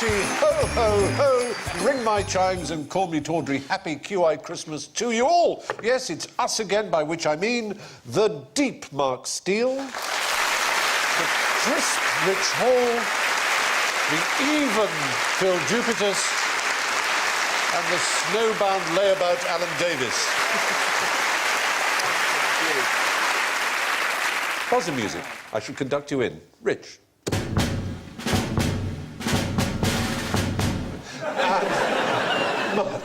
Ho, ho, ho! Ring my chimes and call me Tawdry. Happy QI Christmas to you all. Yes, it's us again, by which I mean the deep Mark Steele, the crisp Rich Hall, the even Phil Jupitus, and the snowbound layabout Alan Davis. Pause the music. I shall conduct you in. Rich. Mark.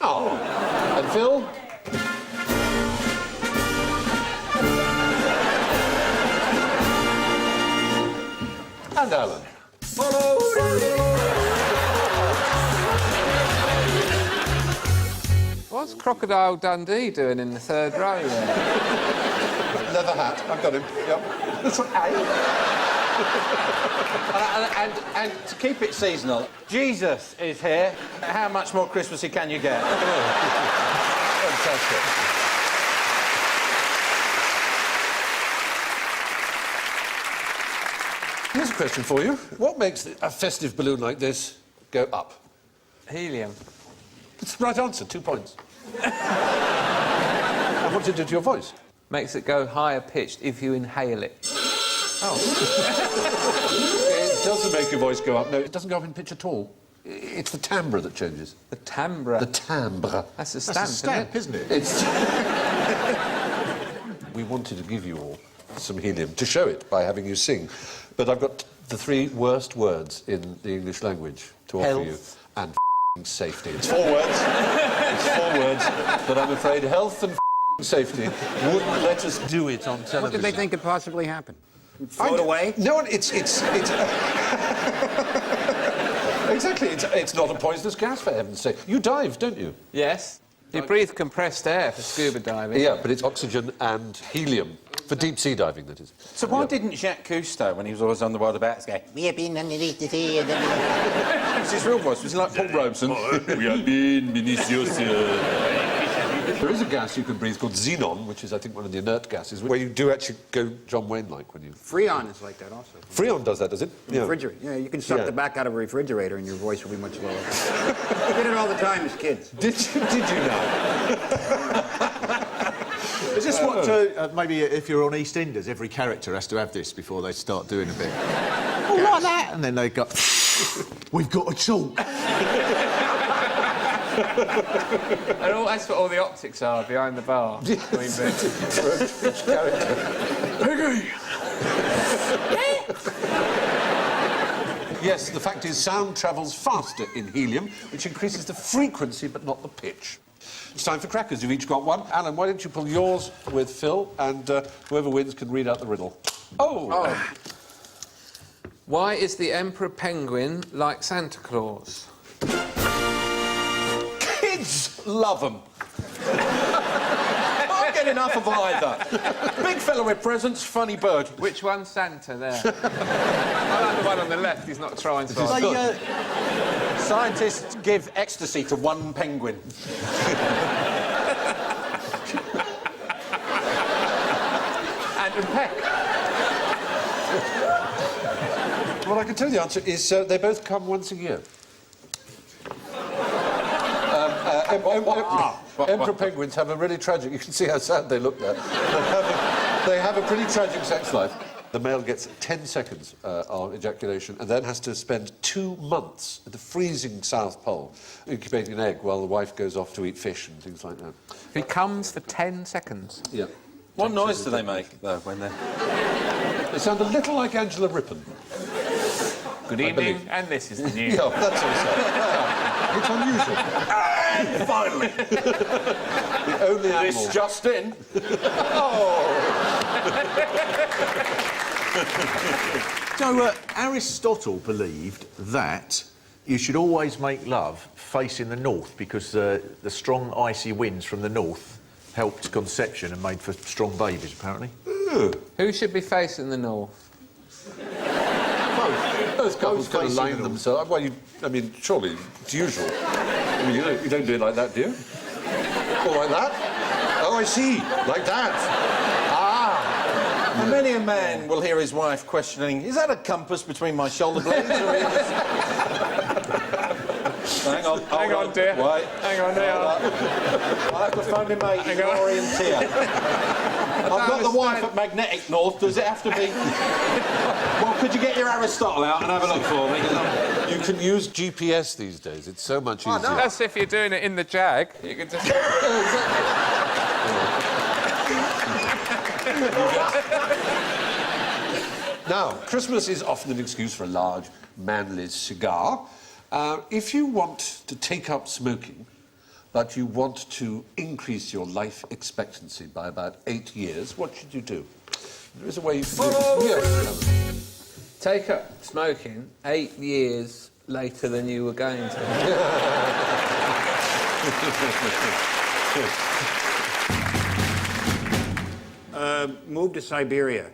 Oh. And Phil? And Alan. What's Crocodile Dundee doing in the third row there? Leather hat. I've got him. Yep. That's right. And to keep it seasonal, Jesus is here. How much more Christmassy can you get? Fantastic. Here's a question for you. What makes a festive balloon like this go up? Helium. It's the right answer. 2 points. And what does it do to your voice? Makes it go higher pitched if you inhale it. Oh. It doesn't make your voice go up. No, it doesn't go up in pitch at all. It's the timbre that changes. The timbre. The timbre. That's a stamp, isn't it? It's... We wanted to give you all some helium to show it by having you sing. But I've got the 3 worst words in the English language to offer you. And safety. It's 4 words. It's 4 words. But I'm afraid health and safety wouldn't let us do it on television. What did they think could possibly happen? Throw it away? No, it's exactly. It's not a poisonous gas, for heaven's sake. You dive, don't you? Yes. You breathe compressed air for scuba diving. Yeah, but it's oxygen and helium. For deep-sea diving, that is. So why didn't Jacques Cousteau, when he was always on the Wild About, go, "We have been underneath the sea..." It was his real voice. Was he like Paul Robeson? We have been beneath the ocean. There is a gas you can breathe called xenon, which is, I think, one of the inert gases, where you do actually go John Wayne-like when you... Freon is like that also. Freon does that, does it? Yeah. Refrigerator. Yeah, you can suck the back out of a refrigerator and your voice will be much lower. We did it all the time as kids. Did you know? Is this what, maybe if you're on EastEnders, every character has to have this before they start doing a bit? Oh, like that! And then they go, we've got a talk. And that's what all the optics are behind the bar. Yes. For a rich character. Piggy! Yes, the fact is sound travels faster in helium, which increases the frequency but not the pitch. It's time for crackers. You've each got one. Alan, why don't you pull yours with Phil, and whoever wins can read out the riddle. Oh! Why is the Emperor Penguin like Santa Claus? Kids love them. Can't get enough of either. Big fella with presents, funny bird. Which one's Santa there? I like the one on the left. He's not trying so hard. Scientists give ecstasy to one penguin. And peck. Well, I can tell you the answer is they both come once a year. Emperor penguins have a really tragic... You can see how sad they look there. They have a pretty tragic sex life. The male gets 10 seconds of ejaculation and then has to spend 2 months at the freezing South Pole incubating an egg while the wife goes off to eat fish and things like that. He comes for 10 seconds. Yeah. What noise do they make, though, when they're... They sound a little like Angela Rippon. Good evening, and this is the news. Yeah, that's also... It's unusual. And finally! The only animal. This just in. So, Aristotle believed that you should always make love facing the north because the strong, icy winds from the north helped conception and made for strong babies, apparently. Who should be facing the north? Those couples kind of facing line the themselves. Well, I mean, surely it's usual. I mean, you don't do it like that, do you? Or like that? Oh, I see. Like that. Many a man will hear his wife questioning, is that a compass between my shoulder blades? Or is... Hang on, dear. Wait. Hang on, dear. I'll have to phone him, mate. He's orienteer. I've got the wife at Magnetic North. Does it have to be? Well, could you get your Aristotle out and have a look for me? 'Cause You can use GPS these days. It's so much easier. That's if you're doing it in the Jag. You can just... Now, Christmas is often an excuse for a large, manly cigar. If you want to take up smoking, but you want to increase your life expectancy by about 8 years, what should you do? There is a way you can do it. Yes. Take up smoking 8 years later than you were going to. Move to Siberia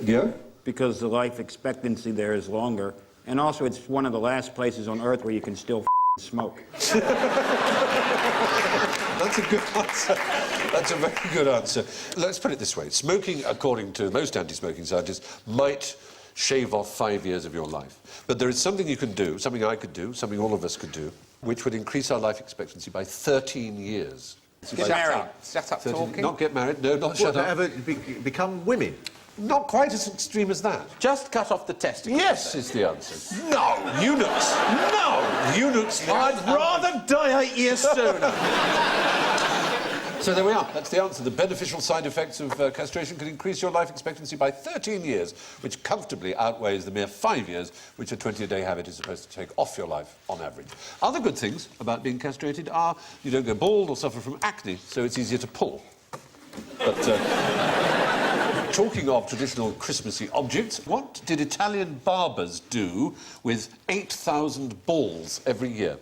Yeah? because the life expectancy there is longer, and also it's one of the last places on Earth where you can still smoke. That's a good answer. That's a very good answer. Let's put it this way. Smoking, according to most anti-smoking scientists, might shave off 5 years of your life. But there is something you can do, something I could do, something all of us could do, which would increase our life expectancy by 13 years. Shut up. Shut up 13 talking. Not get married, no, not shut up. Become women? Not quite as extreme as that. just cut off the testicles. Yes, is the answer. No! Eunuchs. No! Eunuchs. I'd rather die 8 years sooner. So there we are. That's the answer. The beneficial side effects of castration can increase your life expectancy by 13 years, which comfortably outweighs the mere 5 years which a 20-a-day habit is supposed to take off your life on average. Other good things about being castrated are you don't go bald or suffer from acne, so it's easier to pull. But talking of traditional Christmassy objects, what did Italian barbers do with 8,000 balls every year?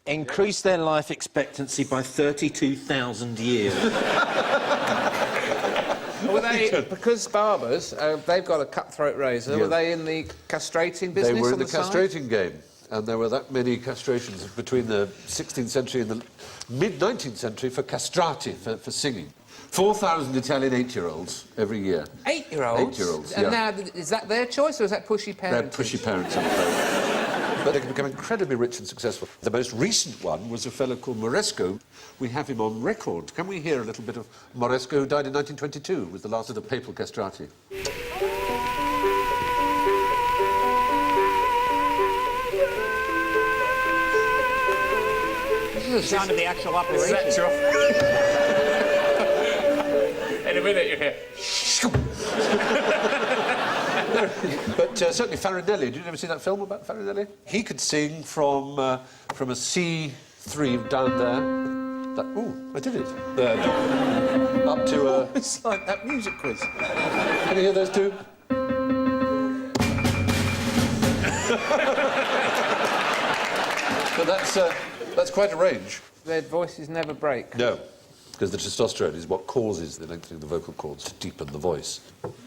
Increase their life expectancy by 32,000 years. Were they, because barbers, they've got a cutthroat razor, Yeah. were they in the castrating business? They were in on the side? castrating game, and there were that many castrations between the 16th century and the mid-19th century for castrati, for singing. 4,000 Italian 8-year-olds every year. 8-year-olds? 8-year-olds, And yeah. now, is that their choice, or is that pushy They're parents? pushy parents, I'm afraid. But they can become incredibly rich and successful. The most recent one was a fellow called Moresco. We have him on record. Can we hear a little bit of Moresco, who died in 1922, was the last of the papal castrati? This is the sound of the actual operation. In a minute, you hear... But certainly Farinelli, did you ever see that film about Farinelli? He could sing from a C3 down there. Ooh, I did it. There. Up to a... It's like that music quiz. Can you hear those two? But that's quite a range. Their voices never break. No, because the testosterone is what causes the lengthening of the vocal cords to deepen the voice.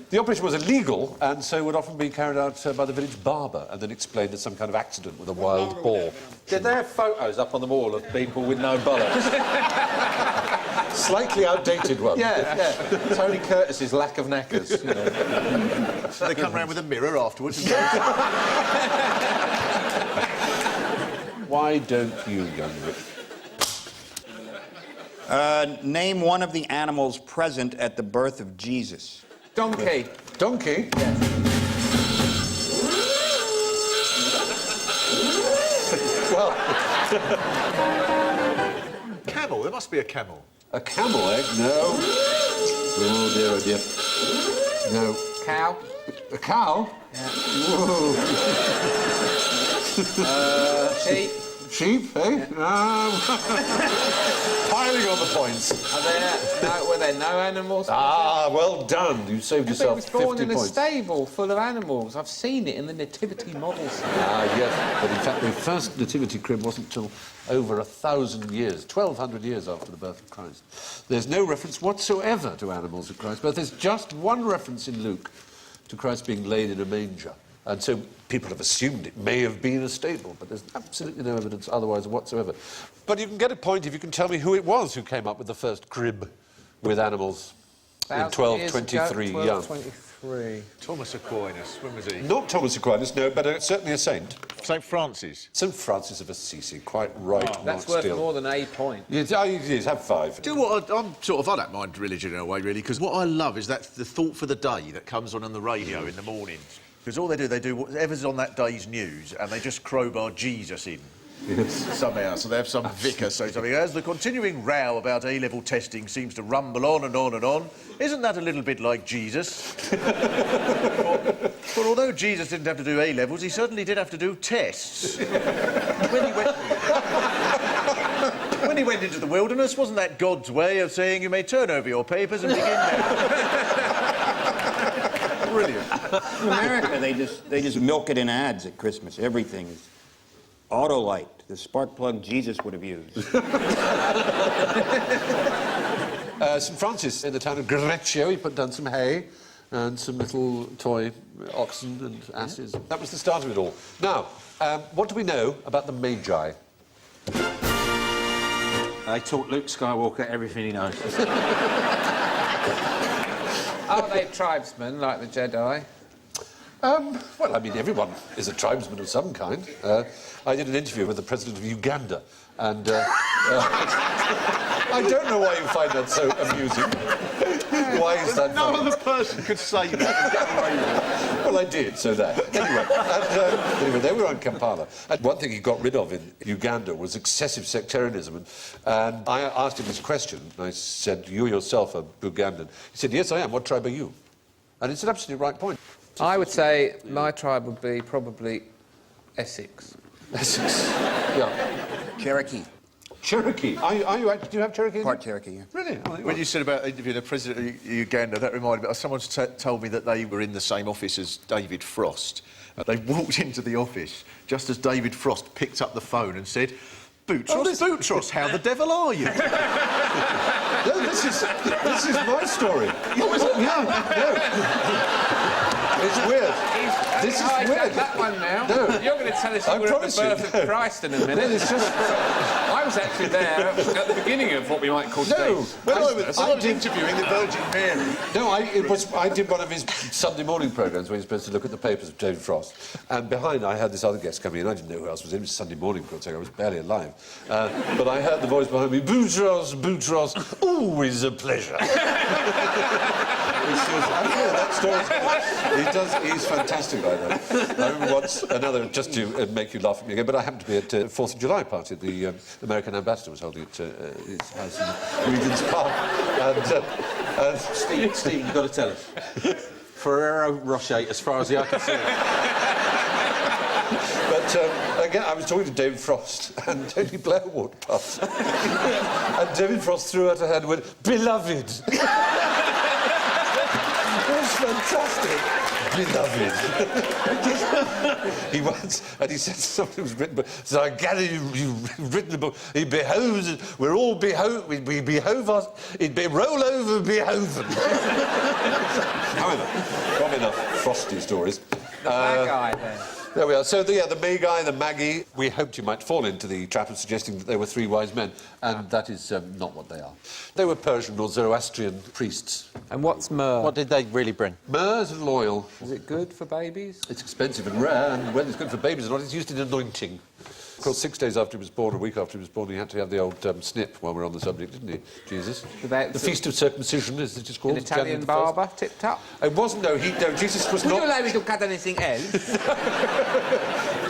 The operation was illegal, and so would often be carried out by the village barber, and then explained as some kind of accident with a wild boar. Did they have photos up on the wall of people with no bollocks? Slightly outdated one. Yeah. Tony Curtis's lack of knackers, you know. So they come round with a mirror afterwards and Why don't you, young Rick? Name one of the animals present at the birth of Jesus. Donkey. Donkey? Well, camel. There must be a camel. a camel, eh? No. Oh, dear, oh, dear. No. Cow. A cow? Yeah. Whoa. Sheep. Sheep, eh? Piling on the points. Were there no animals? Ah, well done. You saved He yourself was 50 born in a points. stable full of animals. I've seen it in the nativity models. Ah, yes. But in fact, the first nativity crib wasn't till over 1,000 years, 1,200 years after the birth of Christ. There's no reference whatsoever to animals at Christ's birth. There's just one reference in Luke to Christ being laid in a manger. And so people have assumed it may have been a stable, but there's absolutely no evidence otherwise whatsoever. But you can get a point if you can tell me who it was who came up with the first crib with animals in 1223 young. 1223. Thomas Aquinas, when was he? Not Thomas Aquinas, no, but certainly a saint. St Francis. St Francis of Assisi, quite right, That's Mark worth Steele. more than a point. Yes, have 5. Do you know what? I'm sort of, I don't mind religion in a way, really, because what I love is that the thought for the day that comes on the radio in the morning. Because all they do whatever's on that day's news, and they just crowbar Jesus in. Yes. Somehow. So they have some vicar say something. As the continuing row about A-level testing seems to rumble on and on and on, isn't that a little bit like Jesus? For although Jesus didn't have to do A-levels, he certainly did have to do tests. When he went into the wilderness, wasn't that God's way of saying you may turn over your papers and begin now? Brilliant. In America, they just milk it in ads at Christmas. Everything is Autolite, the spark plug Jesus would have used. St Francis in the town of Greccio, he put down some hay and some little toy oxen and asses. That was the start of it all. Now, what do we know about the Magi? They taught Luke Skywalker everything he knows. Are they tribesmen like the Jedi? Well, I mean, everyone is a tribesman of some kind. I did an interview with the president of Uganda, and I don't know why you find that so amusing. Why is that No funny? other person could say that and get away with it. Well, I did, so that. Anyway, they were on Kampala. And one thing he got rid of in Uganda was excessive sectarianism. And I asked him this question. I said, you yourself are Ugandan. He said, yes, I am. What tribe are you? And it's an absolutely right point. I would say my tribe would be probably Essex. Essex. Yeah. Cherokee. Cherokee. Are you do you have Cherokee? in you? Part Cherokee, yeah. Really? When you said about interviewing the president of Uganda, that reminded me. Someone told me that they were in the same office as David Frost. They walked into the office just as David Frost picked up the phone and said, "Boutros, Boutros, how the devil are you?" No, this is my story. No. It's weird. This is weird. That one now. No. You're going to tell us you were at the birth of Christ in a minute. It's just... I was actually there at the beginning of what we might call today's When I Christmas. was interviewing the Virgin Mary. No, I did one of his Sunday morning programmes where you're supposed to look at the papers of David Frost. And behind, I had this other guest coming in. I didn't know who else was in. It was Sunday morning, for God's sake. I was barely alive. But I heard the voice behind me, Boutros, Boutros, always a pleasure. That story. He's fantastic like that. I remember once, just to make you laugh at me again, but I happened to be at a 4th of July party. The American ambassador was holding it at his house in Regent's Park. And Steve, you've got to tell us. Ferrero Rocher, as far as the eye can see. But again, I was talking to David Frost, and Tony Blair walked past. And David Frost threw out a hand and went, "Beloved." It was fantastic. Beloved. He once, and he said something was written, but so I gather you've written a book. It behoves, we're all we behove us, it be roll over behoven. However, not enough Frosty stories. That guy there. There we are. So, the Magi, the Magi, we hoped you might fall into the trap of suggesting that they were 3 wise men, and that is not what they are. They were Persian or Zoroastrian priests. And what's myrrh? What did they really bring? Myrrh is an oil. Is it good for babies? It's expensive and rare, and whether it's good for babies or not, it's used in anointing. Of course, 6 days after he was born, a week after he was born, he had to have the old snip while we're on the subject, didn't he, Jesus? Without the Feast of Circumcision, is it just called? An Italian January the 1st. barber, tipped up. It wasn't, no, Jesus was Would not... you allow me to cut anything else?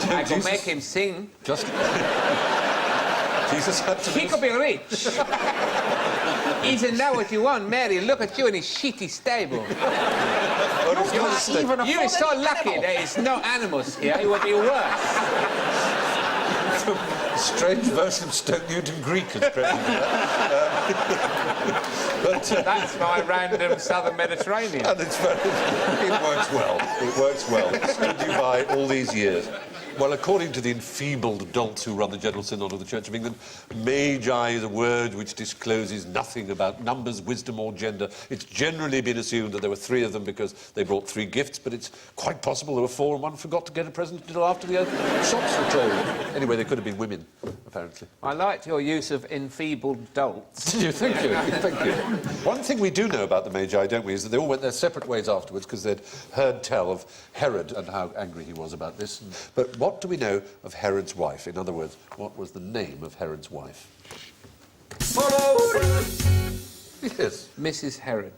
I can make him sing. Just... Jesus had to... He could be rich. Isn't that what you want, Mary? Look at you in his shitty stable. You're so lucky there is no animals here. It would be worse. strange version of Stoke Newton Greek as present. That's my random southern Mediterranean. And it works well. It works well. It stood you by all these years. Well, according to the enfeebled adults who run the General Synod of the Church of England, magi is a word which discloses nothing about numbers, wisdom or gender. It's generally been assumed that there were 3 of them because they brought 3 gifts, but it's quite possible there were 4 and one forgot to get a present until after the shops were closed. Anyway, they could have been women, apparently. I liked your use of enfeebled adults. Did you? Thank you. Thank you. One thing we do know about the Magi, don't we, is that they all went their separate ways afterwards because they'd heard tell of Herod and how angry he was about this. But what do we know of Herod's wife? In other words, what was the name of Herod's wife? Yes. Mrs. Herod.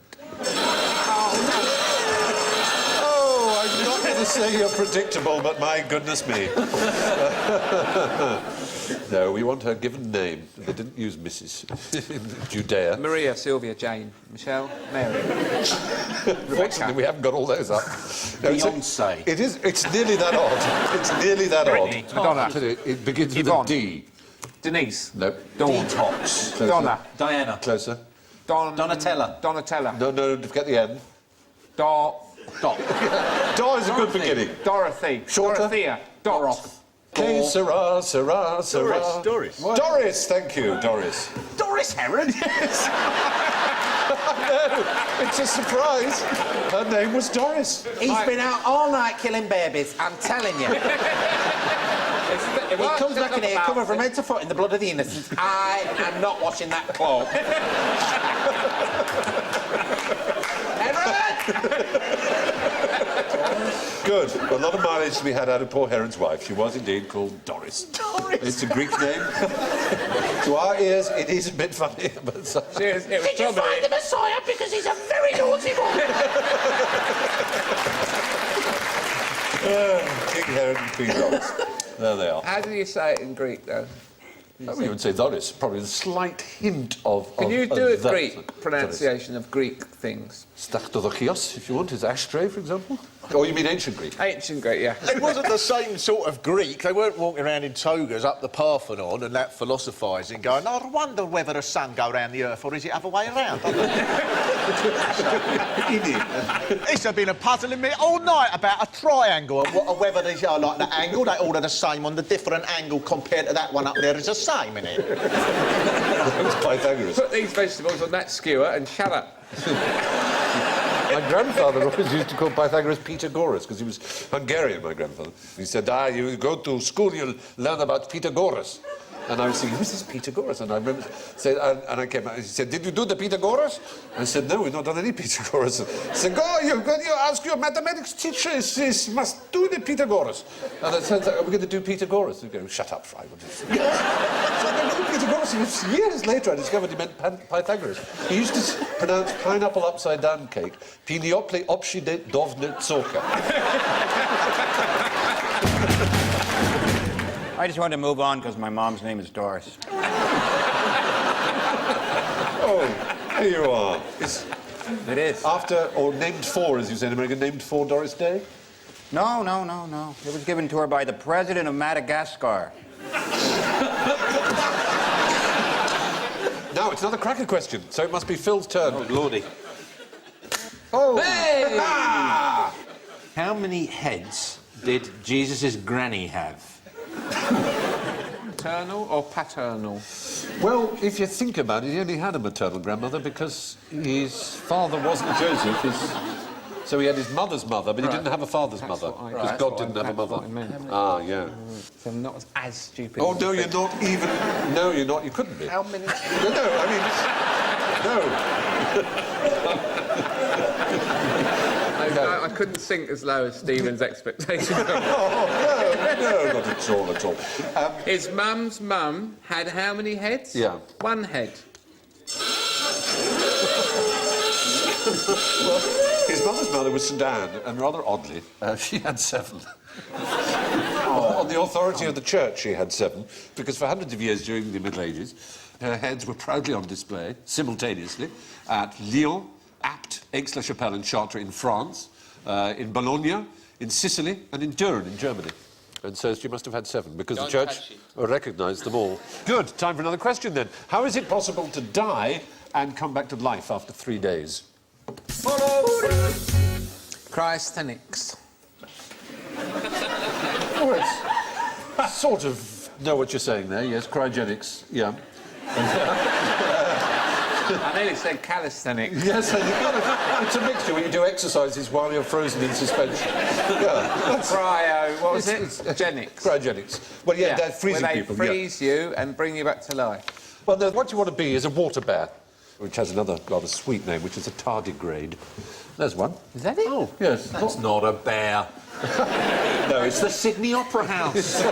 Oh, I'm not going to say you're predictable, but my goodness me. No, we want her given name. They didn't use Mrs. in Judea. Maria, Sylvia, Jane, Michelle, Mary. Fortunately, we haven't got all those up. No, Beyonce. It's nearly that odd. It's nearly that Britney. odd. Madonna. It begins with Yvonne. a D. Denise. No. Dawn. Detox. Closer. Donna. Diana. Closer. Donatella. Donatella. No, don't forget the N. Dot. Dor is a good beginning. Dorothy. Shorter. Dorothea. Dot. Que sera, sera, sera. Doris. Doris, thank you, Doris. Doris Herod, yes. No, it's a surprise. Her name was Doris. He's been out all night killing babies, I'm telling you. He comes back in here covered from head to foot in the blood of the innocents. I am not washing that cloak. Herod! Good. A lot of mileage to be had out of poor Herod's wife. She was indeed called Doris. Doris! It's a Greek name. To our ears, it is a bit funny, but... It was Did you find the Messiah? Because he's a very naughty boy. King Herod and Queen Doris. There they are. How do you say it in Greek, though? I wouldn't say Doris. Probably a slight hint of... Can you do a that. Greek pronunciation of Greek things? Stachtodochios, if you want, is ashtray, for example. Oh, you mean ancient Greek? Ancient Greek, yeah. It wasn't the same sort of Greek. They weren't walking around in togas up the Parthenon and that philosophising, going, I wonder whether the sun go round the earth or is it other way around? It's been puzzling me all night about a triangle and whether these are like the angle, they all are the same on the different angle compared to that one up there is the same, innit? That was Pythagoras. Put these vegetables on that skewer and shut up. My grandfather always used to call Pythagoras Pythagoras because he was Hungarian, my grandfather. He said, you go to school, you'll learn about Pythagoras. And I was thinking, who's this Pythagoras? And I remember, and I came out, he said, did you do the Pythagoras? I said, no, we've not done any Pythagoras. He said, you ask your mathematics teacher, he must do the Pythagoras. And I said, are we going to do Pythagoras? He goes, shut up, Fry. So I did Pythagoras, and years later I discovered he meant Pythagoras. He used to pronounce pineapple upside down cake, Piniopli opshide dovne tsoka. I just wanted to move on because my mom's name is Doris. Oh, here you are. It is. After, or named for, as you say in America, named for Doris Day? No. It was given to her by the president of Madagascar. Now, it's another cracker question, so it must be Phil's turn. Oh, lordy. Oh! Hey! How many heads did Jesus' granny have? Maternal or paternal? Well, if you think about it, he only had a maternal grandmother because his father wasn't Joseph. So he had his mother's mother, but he didn't have a father's mother because God didn't have a mother. Ah, yeah. So I'm not as stupid. Oh, no, you're not even... No, you're not. You couldn't be. How many? No, I mean... No. I couldn't sink as low as Stephen's expectations. No, not at all. His mum's mum had how many heads? Yeah. 1 head. Well, his mother's mother was St Anne, and rather oddly, she had 7. On the authority of the church, she had 7, because for hundreds of years during the Middle Ages, her heads were proudly on display, simultaneously, at Lyon, Apt, Aix-la-Chapelle and Chartres in France, in Bologna, in Sicily and in Düren in Germany. And so she must have had 7, because Don't the church touch it. recognised them all. Good. Time for another question, then. How is it possible to die and come back to life after 3 days? Cryogenics. Oh, it's sort of know what you're saying there. Yes, cryogenics. Yeah. I nearly said calisthenics. Yes, it's a mixture where you do exercises while you're frozen in suspension. Yeah. What was it? Genics. Cryogenics. Well, yeah, they're freezing where they people. freeze you and bring you back to life. Well, no, what you want to be is a water bear, which has another rather sweet name, which is a tardigrade. There's one. Is that it? Oh, yes. That's not a bear. No, it's The Sydney Opera House.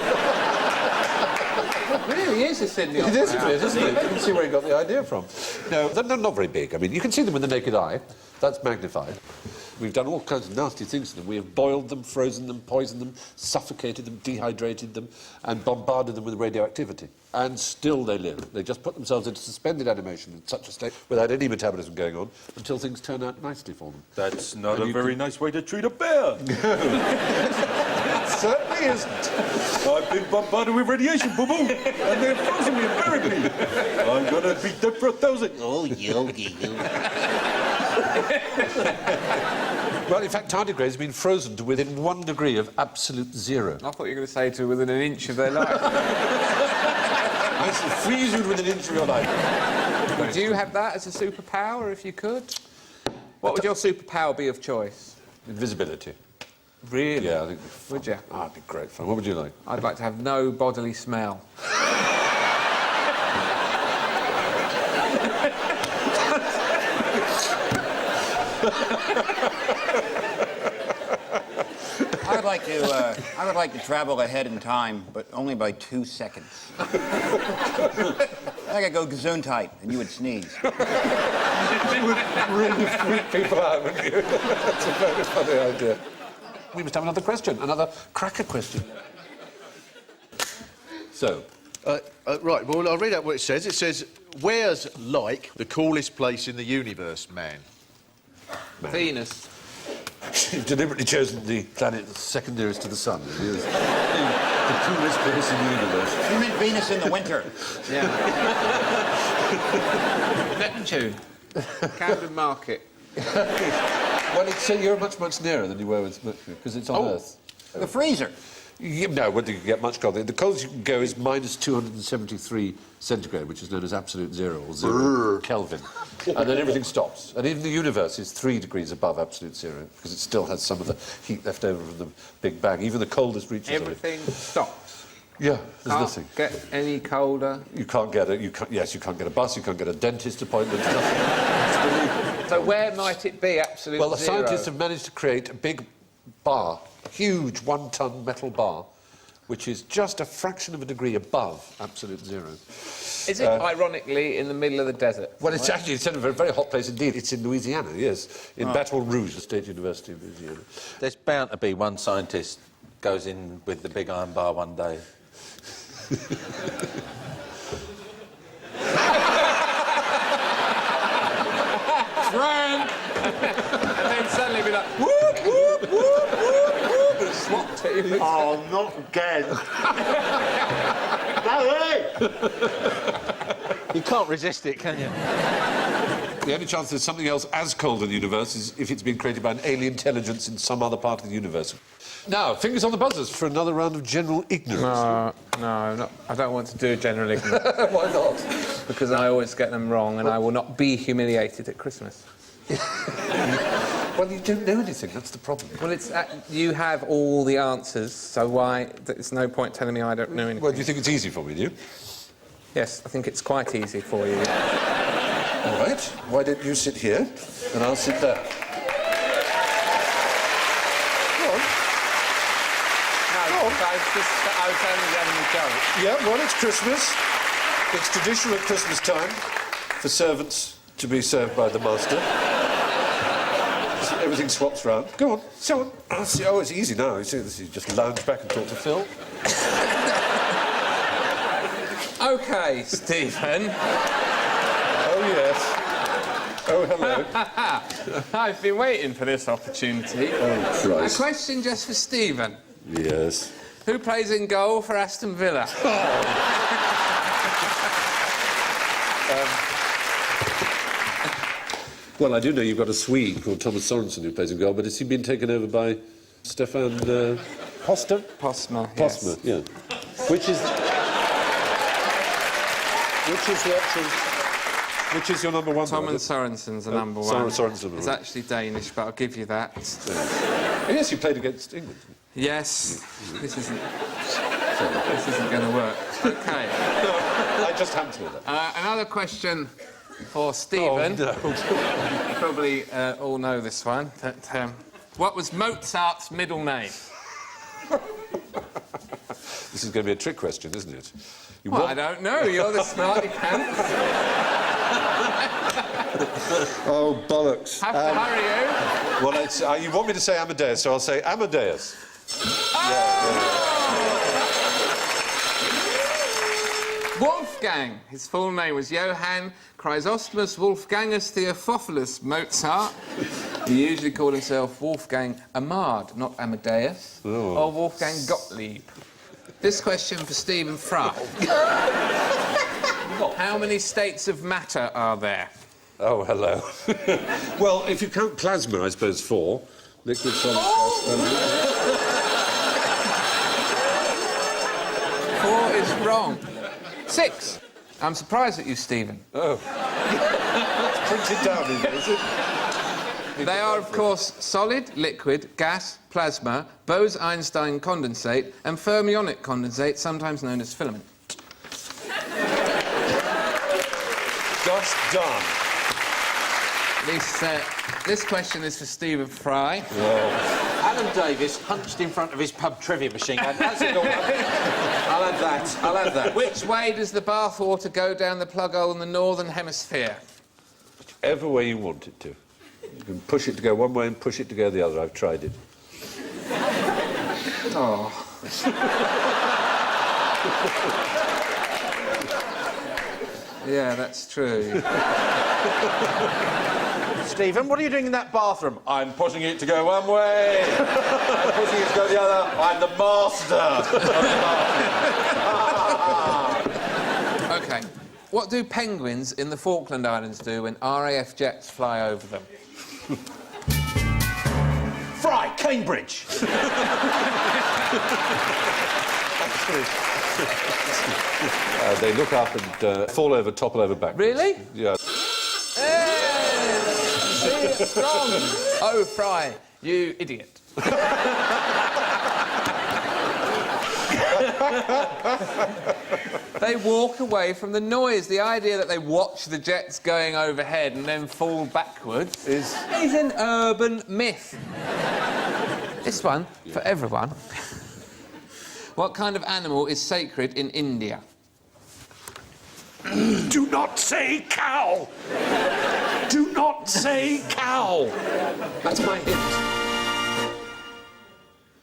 It really is a Sydney It Opera is a House. bit, isn't it? You can see where he got the idea from. No, they're not very big. I mean, you can see them with the naked eye. That's magnified. We've done all kinds of nasty things to them. We have boiled them, frozen them, poisoned them, suffocated them, dehydrated them, and bombarded them with radioactivity. And still they live. They just put themselves into suspended animation in such a state without any metabolism going on until things turn out nicely for them. That's not a very nice way to treat a bear. It certainly isn't. I've been bombarded with radiation, boo-boo, and they've frozen me and buried me. I'm gonna be dead for 1,000. Oh, yogi. Well, in fact, tardigrades have been frozen to within 1 degree of absolute zero. I thought you were going to say to within an inch of their life. I shall freeze you within an inch of your life. Would you have that as a superpower if you could? What would your superpower be of choice? Invisibility. Really? Yeah, I think. Would you? Oh, that'd be great fun. What would you like? I'd like to have no bodily smell. I would like to travel ahead in time, but only by 2 seconds. I could go gesundheit, and you would sneeze. You would really freak people out, wouldn't you? That's a very funny idea. We must have another question, another cracker question. So, Right, well, I'll read out what it says. It says, where's, like, the coolest place in the universe, man? Venus. you've deliberately chosen the planet that's second nearest to the sun. It is the coolest place in the universe. You meant Venus in the winter. Yeah. Neptune. Camden Market. Well, you're much nearer than you were with Mercury, because it's on Earth. The freezer. No, when do you get much colder? The coldest you can go is minus 273 centigrade, which is known as absolute zero, or 0 Kelvin. And then everything stops. And even the universe is 3 degrees above absolute zero, because it still has some of the heat left over from the Big Bang. Even the coldest reaches of it. Everything stops. Yeah, there's Can't nothing. get any colder. You can't get a... you can't get a bus, you can't get a dentist appointment, nothing. It's unbelievable. So where might it be absolute Well, the zero? scientists have managed to create a big bar, huge 1-ton metal bar, which is just a fraction of a degree above absolute zero. Is it, ironically, in the middle of the desert? Well, it's actually in a very, very hot place indeed. It's in Louisiana, yes, in Baton Rouge, the State University of Louisiana. There's bound to be one scientist goes in with the big iron bar one day. Frank! And then suddenly be like, whoop, whoop, whoop, whoop, whoop, and swap team. Oh, not again. Barry! You can't resist it, can you? The only chance there's something else as cold in the universe is if it's been created by an alien intelligence in some other part of the universe. Now, fingers on the buzzers for another round of general ignorance. No, I don't want to do general ignorance. Why not? Because I always get them wrong and I will not be humiliated at Christmas. Well, you don't know anything, that's the problem. Well, it's you have all the answers, so why... There's no point telling me I don't know anything. Well, do you think it's easy for me, do you? Yes, I think it's quite easy for you. All right. Why don't you sit here and I'll sit there? No, I was only having a joke. Yeah, well, it's Christmas. It's traditional at Christmas time for servants to be served by the master. So everything swaps round. Go on, sit on. Oh, it's easy now. You see, this is just lounge back and talk to Phil. OK, Stephen. Oh, yes. Oh, hello. I've been waiting for this opportunity. Oh, A Christ. question just for Stephen. Yes. Who plays in goal for Aston Villa? Well, I do know you've got a Swede called Thomas Sorensen who plays in goal, but has he been taken over by Stefan Poster? Postma, Postma, yeah. Which is your number one? Thomas Sorensen's the number one. Sorensen. He's actually Danish, but I'll give you that. Oh, yes, you played against England. Yes. This isn't going to work. OK. I just happened to know that. Another question for Stephen. Oh, no. You probably all know this one. But, what was Mozart's middle name? This is going to be a trick question, isn't it? Well, I don't know. You're the smarty pants. Oh, bollocks. Have to hurry you. Well, it's, you want me to say Amadeus, so I'll say Amadeus. Wolfgang. His full name was Johann Chrysostomus Wolfgangus Theophilus Mozart. He usually called himself Wolfgang Amad, not Amadeus, or Wolfgang Gottlieb. This question for Stephen Fry. How many states of matter are there? Oh, hello. Well, if you count plasma, I suppose 4. Liquid, solid, gas, 4 is wrong. 6. I'm surprised at you, Stephen. Oh. Print it down, is it? They are, of course, solid, liquid, gas, plasma, Bose-Einstein condensate, and fermionic condensate, sometimes known as filament. Just done. This question is for Stephen Fry. Alan Davis hunched in front of his pub trivia machine. That's it all. I'll add that. Which way does the bathwater go down the plug hole in the northern hemisphere? Whichever way you want it to. You can push it to go one way and push it to go the other. I've tried it. Oh. Yeah, that's true. Stephen, what are you doing in that bathroom? I'm pushing it to go one way. I'm pushing it to go the other. I'm the master. OK. What do penguins in the Falkland Islands do when RAF jets fly over them? Fry, Cambridge. They look up and fall over, topple over backwards. Really? Yeah. Hey! See, it's wrong. Oh, Fry, you idiot. They walk away from the noise. The idea that they watch the jets going overhead and then fall backwards is an urban myth. This one, for everyone. What kind of animal is sacred in India? Do not say cow. Do not say cow. That's my hint.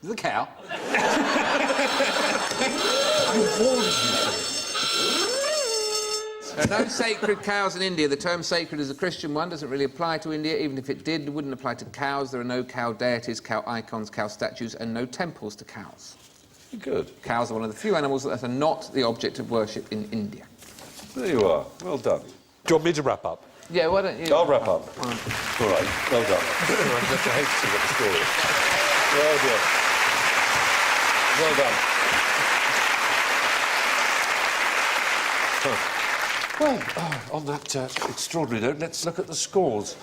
The cow. There are no sacred cows in India. The term sacred is a Christian one, doesn't really apply to India. Even if it did, it wouldn't apply to cows. There are no cow deities, cow icons, cow statues, and no temples to cows. Good. Cows are one of the few animals that are not the object of worship in India. There you are. Well done. Do you want me to wrap up? Yeah, why don't you... I'll wrap up. All right. Well done. I just hate to see what the score is. Well done. Well done. Well, on that extraordinary note, let's look at the scores.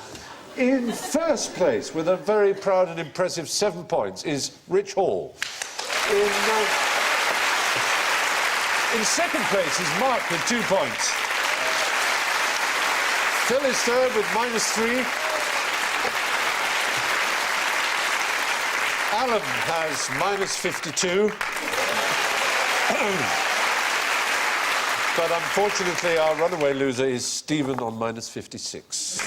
In first place, with a very proud and impressive 7 points, is Rich Hall. In second place is Mark with 2 points. Phil is third with -3. Alan has -52. But unfortunately, our runaway loser is Stephen on -56.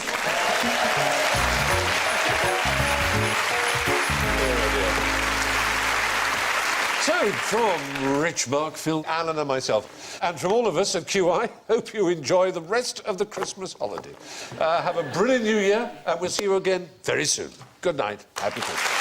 So, from Rich, Mark, Phil, Alan and myself, and from all of us at QI, hope you enjoy the rest of the Christmas holiday. Have a brilliant New Year, and we'll see you again very soon. Good night. Happy Christmas.